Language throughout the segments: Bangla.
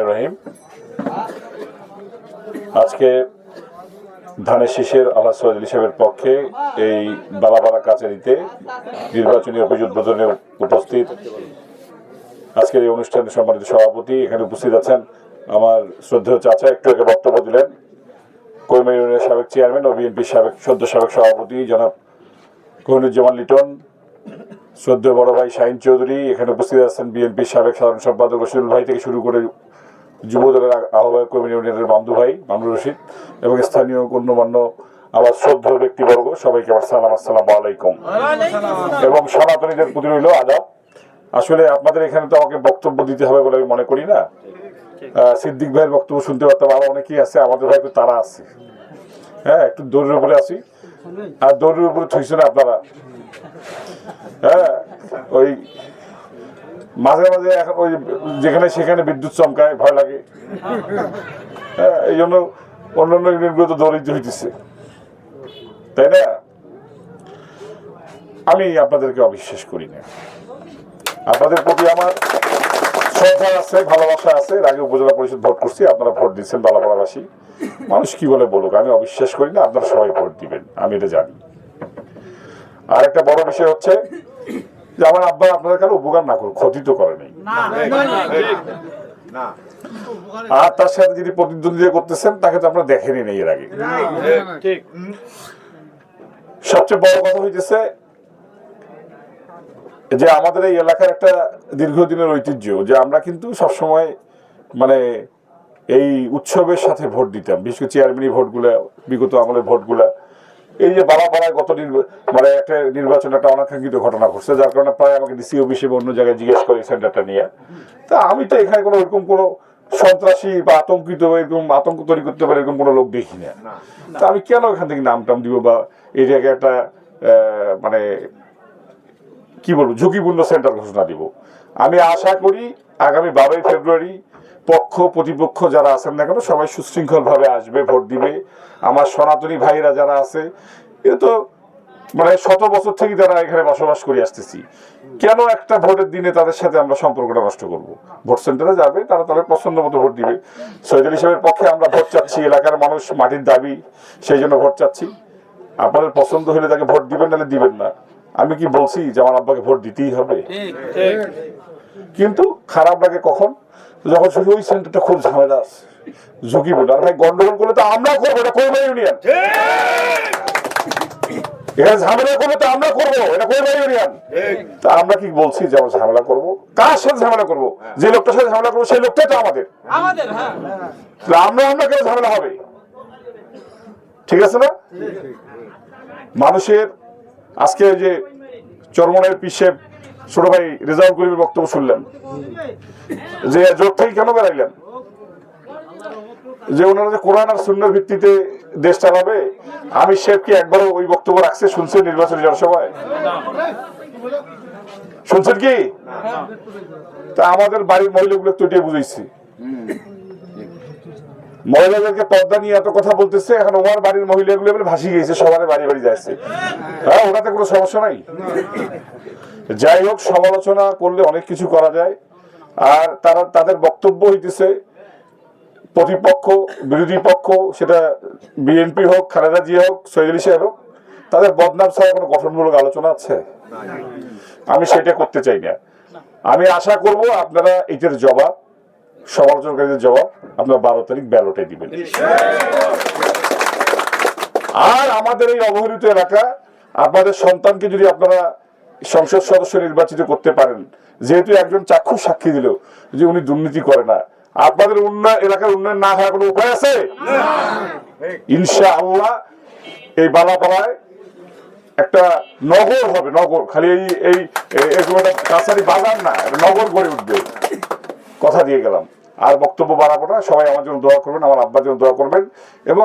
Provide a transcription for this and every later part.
রহিম। আজকে ধানের শীষের আল্লাহ সৈয়দ সাহেবের পক্ষে এই বালাপাড়া কাচারিতে নির্বাচনী অফিস উদ্বোধনে উপস্থিত আজকের এই অনুষ্ঠানের সম্মানিত সভাপতি, এখানে উপস্থিত আছেন আমার শ্রদ্ধেয় চাচা, একটু আগে বক্তব্য দিলেন, কর্মী ইউনিয়নের সাবেক চেয়ারম্যান ও বিএনপির সাবেক সভাপতি জনাব কোহিনুজ্জামান লিটন, শ্রদ্ধেয় বড় ভাই শাহিন চৌধুরী, এখানে উপস্থিত আছেন বিএনপির সাবেক সাধারণ সম্পাদক রশিদুল ভাই থেকে শুরু করে যুবদলের আহ্বায়ক কর্মী ইউনিয়নের মামদু ভাই, মামুনুর রশিদ এবং স্থানীয় গণ্যমান্য আমার শ্রদ্ধেয় ব্যক্তিবর্গ, সবাইকে আমার সালাম, আসসালামু আলাইকুম। এবং সনাতনীদের প্রতি রইল আদাব। আসলে আপনাদের এখানে তো আমাকে বক্তব্য দিতে হবে বলে আমি মনে করি না। সিদ্দিক ভাইয়ের বক্তব্য শুনতে পারতাম, আরো অনেকেই আছে, আমাদের ভাই তো তারা আছে। হ্যাঁ, একটু দৌড়ের উপরে আছি, আর দৌড়ের উপরে থইছেন আপনারা। হ্যাঁ, ওই মাঝে মাঝে এখন ওই যেখানে সেখানে বিদ্যুৎ চমকায়, ভয় লাগে। হ্যাঁ, এই জন্য অন্যান্য ইউনিয়নগুলো তো দৌড়িত হইতেছে, তাই না? আমি আপনাদেরকে অবিশ্বাস করি না, আপনাদের প্রতি আমার শ্রদ্ধা আছে, ভালোবাসা আছে। এর আগে উপজেলা পরিষদ ভোট করছি, আপনারা ভোট দিচ্ছেন বালাপাড়াবাসী। মানুষ কি বলে বলুক, আমি অবিশ্বাস করি না, আপনারা সবাই ভোট দিবেন, আমি এটা জানি। আর একটা বড় বিষয় হচ্ছে যে আমার আব্বা আপনাদের কারো উপকার না করুক, ক্ষতি তো করে নাই। আর তার সাথে যিনি প্রতিদ্বন্দ্বিতা করতেছেন তাকে তো আপনারা দেখেনি নেই এর আগে। সবচেয়ে বড় কথা হইতেছে যে আমাদের এই এলাকার একটা দীর্ঘদিনের ঐতিহ্য যে আমরা কিন্তু সবসময় মানে এই উৎসবের সাথে ভোট দিতাম, বিশেষ করে চেয়ারম্যানি ভোটগুলা, বিগত আমলের ভোটগুলা। এই যে বালাপাড়ায় গত মানে একটা নির্বাচন একটা অনাকাঙ্ক্ষিত ঘটনা ঘটছে, যার কারণে প্রায় আমাকে ডিসি অফিসে অন্য জায়গায় জিজ্ঞেস করে সেন্টারটা নিয়ে। তা আমি তো এখানে কোনো এরকম কোনো সন্ত্রাসী বা আতঙ্কিত এরকম আতঙ্ক তৈরি করতে পারে এরকম কোনো লোক দেখি না। তা আমি কেন এখান থেকে নাম টাম দিব বা এই জায়গায় একটা মানে কি বলবো ঝুঁকিপূর্ণ সেন্টার ঘোষণা দিব। আমি আশা করি আগামী 12ই ফেব্রুয়ারি পক্ষ প্রতিপক্ষ যারা আছেন না কেন সবাই সুশৃঙ্খল ভাবে আসবে, ভোট দিবে। আমার সনাতনী ভাইরা যারা আছে, এ তো মানে শত বছর থেকে তারা এখানে বসবাস করে আসতেছি, কেন একটা ভোটের দিনে তাদের সাথে আমরা সম্পর্কটা নষ্ট করব? ভোট সেন্টারে যাবে, তারা তাদের পছন্দ মতো ভোট দিবে। সৈয়দ সাহেবের পক্ষে আমরা ভোট চাচ্ছি, এলাকার মানুষ মাটির দাবি, সেই জন্য ভোট চাচ্ছি। আপনাদের পছন্দ হলে তাকে ভোট দিবেন, নাহলে দিবেন না। আমি কি বলছি যে আমার আব্বাকে ভোট দিতেই হবে? কিন্তু খারাপ লাগে কখন, যখন শুধু ওই সেন্টারটা খুব ঝামেলা আছে, ঝুঁকিপূর্ণ। আর ভাই গন্ডগোল করলে তো আমরা করবো, এটা কর্মী ইউনিয়ন। এখানে ঝামেলা করবো তো আমরা করবো, এটা কর্মী ইউনিয়ন। তা আমরা কি বলছি যে আমরা ঝামেলা করবো? কার সাথে ঝামেলা করবো? যে লোকটার সাথে ঝামেলা করবো সেই লোকটাই তো আমাদের। আমরা কেন ঝামেলা হবে? ঠিক আছে না? মানুষের আজকে যে চরমনের পিসেব ছোট ভাই রেজাউল করিমের বক্তব্য শুনলেন যে জোট থেকে কেন বেড়াইলেন, যে ওনারা যে কোরআন আর সুন্নাহর ভিত্তিতে দেশ চালাবে। আমি শেখ কি একবারও ওই বক্তব্য রাখছে শুনছেন নির্বাচনী জনসভায়? শুনছেন কি? তা আমাদের বাড়ির মহিলাগুলো তো এটাই বুঝাইছি, মহিলাদেরকে পর্দা নিয়ে এত কথা বলতেছে, এখন ওনার বাড়ির মহিলাগুলো বলে ভাসি গেছে, সবার বাড়ি বাড়ি যাচ্ছে। হ্যাঁ, ওনাতে কোনো সমস্যা নাই। যাই হোক, সমালোচনা করলে অনেক কিছু করা যায়। আর তাদের বক্তব্য হইতেছে প্রতিপক্ষ বিরোধী পক্ষ, সেটা বিএনপি হোক, খালেদা জিয়া হোক, সৈয়দ সাহেব হোক, তাদের বদনাম ছাড়া কোনো গঠনমূলক আলোচনা আছে? আমি সেটা করতে চাই না। আমি আশা করব আপনারা এটার জবাব, সমালোচনাকারীদের জবাব আপনারা 12 তারিখ ব্যালটে দিবেন। আর আমাদের এই অবহেলিত এলাকা, আপনাদের সন্তানকে যদি আপনারা সংসদ সদস্য নির্বাচিত করতে পারেন, যেহেতু একজন চাক্ষুষ সাক্ষী দিল যে উনি দুর্নীতি করে না, আপনাদের এলাকার উন্নয়ন না হওয়ার কোনো উপায় আছে? ইনশাআল্লাহ এই বালাপাড়ায় একটা নগর হবে, নগর। খালি এই কাছারি বাজার না, নগর গড়ে উঠবে, কথা দিয়ে গেলাম। আর বক্তব্য বাড়াবো না, সবাই আমার জন্য দোয়া করবেন, আমার আব্বার জন্য দোয়া করবেন, এবং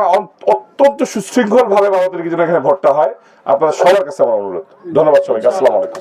অত্যন্ত সুশৃঙ্খল ভাবে 12 তারিখে যেন এখানে ভোটটা হয়, আপনারা সবার কাছে আমার অনুরোধ। ধন্যবাদ সবাইকে, আসসালামু আলাইকুম।